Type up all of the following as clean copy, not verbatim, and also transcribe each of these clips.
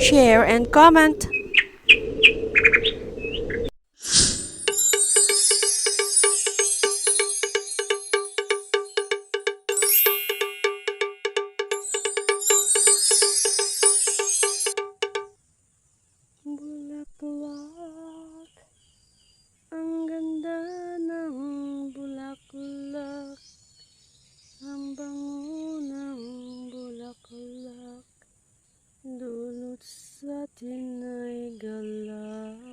share, and comment. Bulaklak, ang ganda ng bulaklak, ang bango ng bulaklak, dulot sa atin ay galak.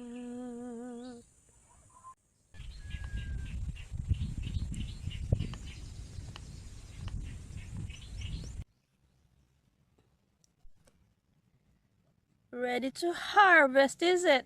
Ready to harvest, is it?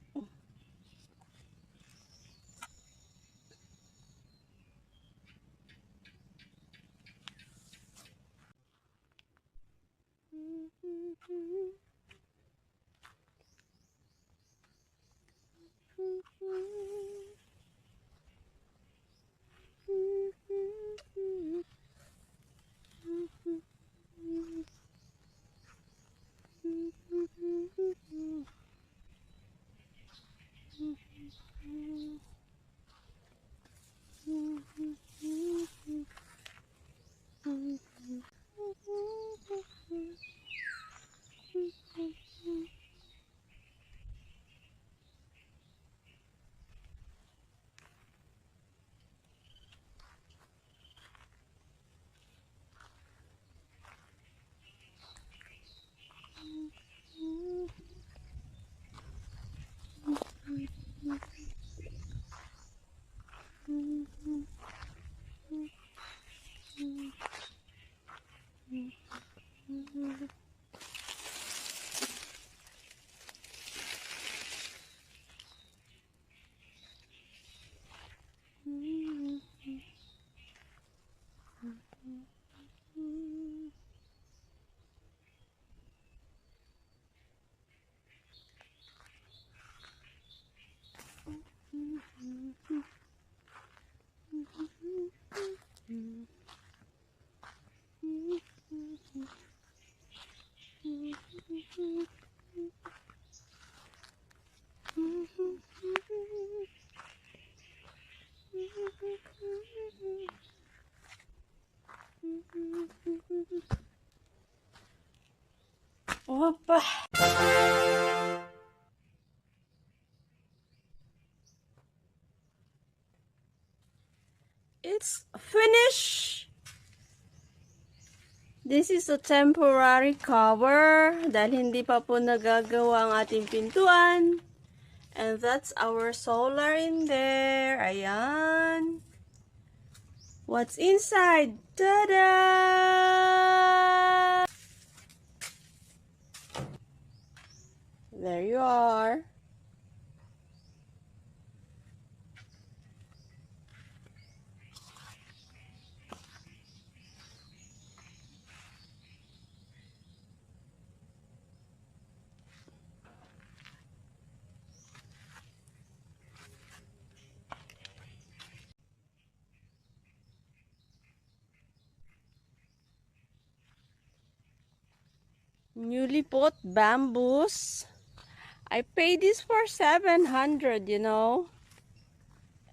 Opa! It's finished! This is a temporary cover dahil hindi pa po nagagawa ang ating pintuan. And that's our solar in there. Ayan. What's inside? Ta-da! There you are. Newly bought bamboos. I paid this for 700, you know.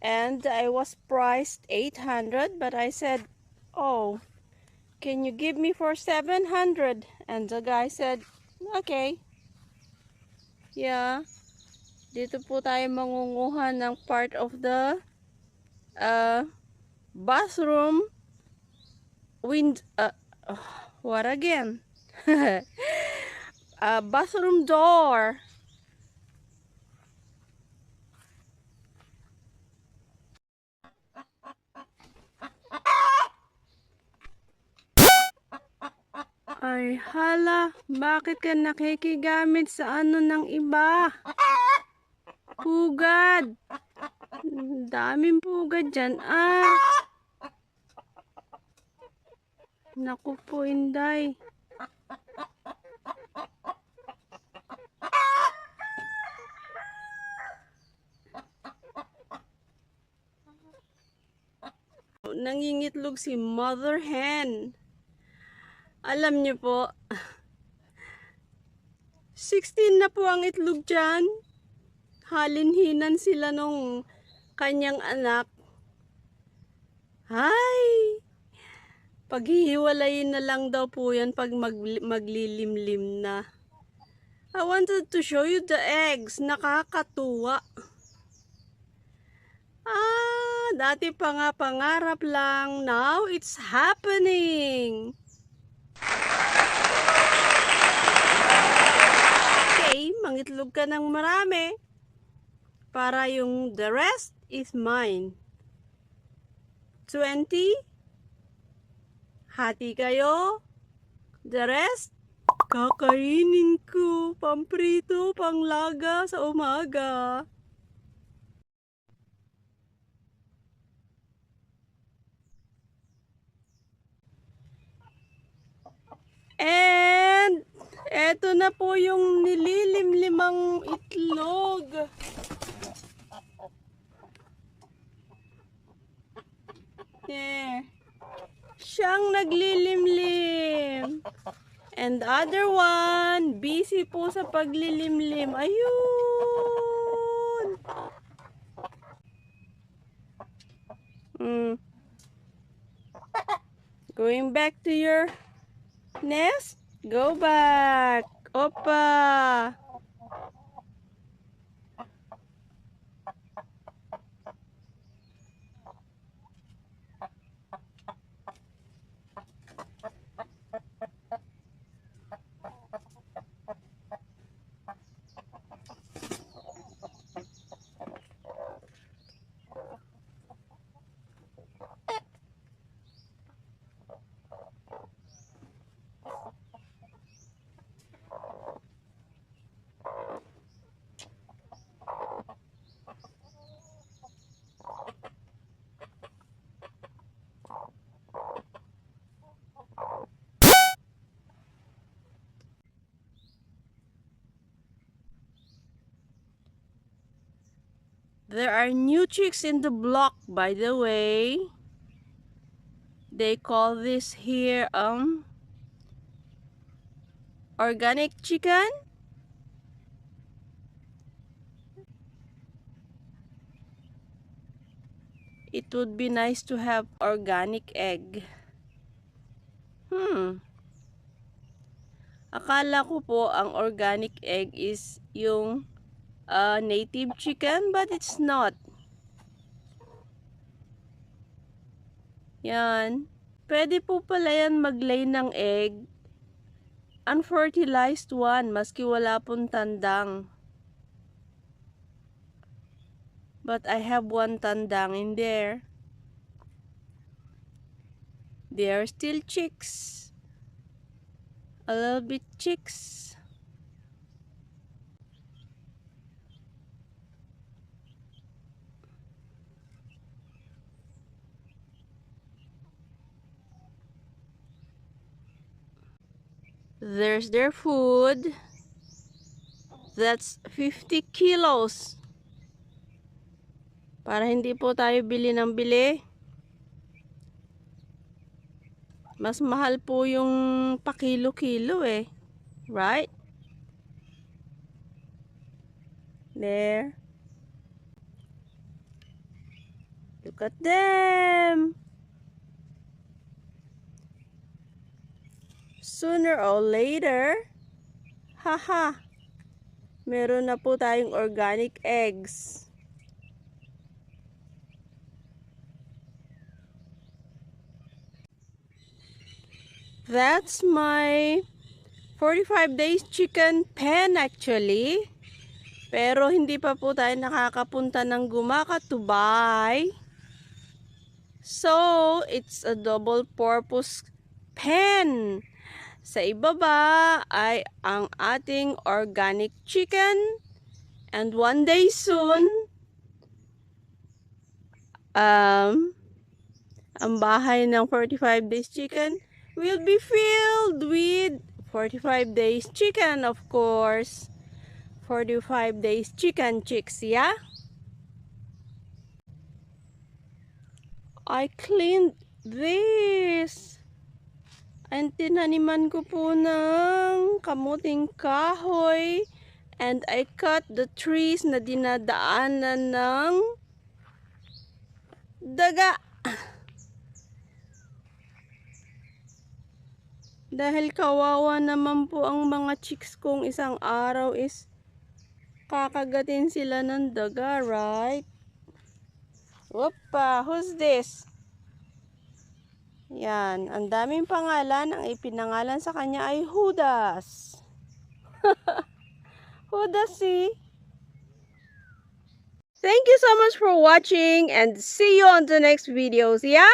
And I was priced 800, but I said, "Oh, can you give me for 700?" And the guy said, "Okay." Yeah. Dito po tayo mangunguha ng part of the bathroom what again? Bathroom door. Ay, hala, bakit ka nakikigamit sa ano ng iba? Pugad. Daming pugad dyan, ah. Naku po, Inday. Nangingitlog si mother hen. Alam niyo po, 16 na po ang itlog dyan. Halinhinan sila nung kanyang anak. Hay! Paghihiwalayin na lang daw po yan pag maglilimlim na. I wanted to show you the eggs. Nakakatuwa. Dati pa nga pangarap lang. Now it's happening. Okay, mangitlog ka ng marami. Para yung the rest is mine. 20. Hati kayo. The rest, kakainin ko. Pamprito, panglaga sa umaga. And eto na po yung nililimlimang itlog. There. Siyang naglilimlim. And the other one, busy po sa paglilimlim. Ayun. Going back to your nest? Go back. Opa. There are new chicks in the block, by the way. They call this here organic chicken. It would be nice to have organic egg. Akala ko po ang organic egg is yung native chicken, but it's not. Yan. Pwede po pala yan maglay ng egg. Unfertilized one, maski wala pong tandang. But I have one tandang in there. They are still chicks. A little bit chicks. There's their food. That's 50 kilos. Para hindi po tayo bili ng bili. Mas mahal po yung pakilo-kilo eh. Right? There. Look at them. Sooner or later, haha, meron na po tayong organic eggs. That's my 45 days chicken pen actually. Pero hindi pa po tayo nakakapunta ng Gumaka to buy. So, it's a double purpose pen. Sa ibaba ay ang ating organic chicken. And one day soon, ang bahay ng 45 days chicken will be filled with 45 days chicken, of course. 45 days chicken chicks, yeah? I cleaned this. And tinaniman ko po ng kamuting kahoy. And I cut the trees na dinadaanan ng daga. Dahil kawawa naman po ang mga chicks kong isang araw is kakagatin sila ng daga, right? Whoopa, who's this? Yan, ang daming pangalan. Ang ipinangalan sa kanya ay Judas. Judas, see? Thank you so much for watching and see you on the next videos, yeah?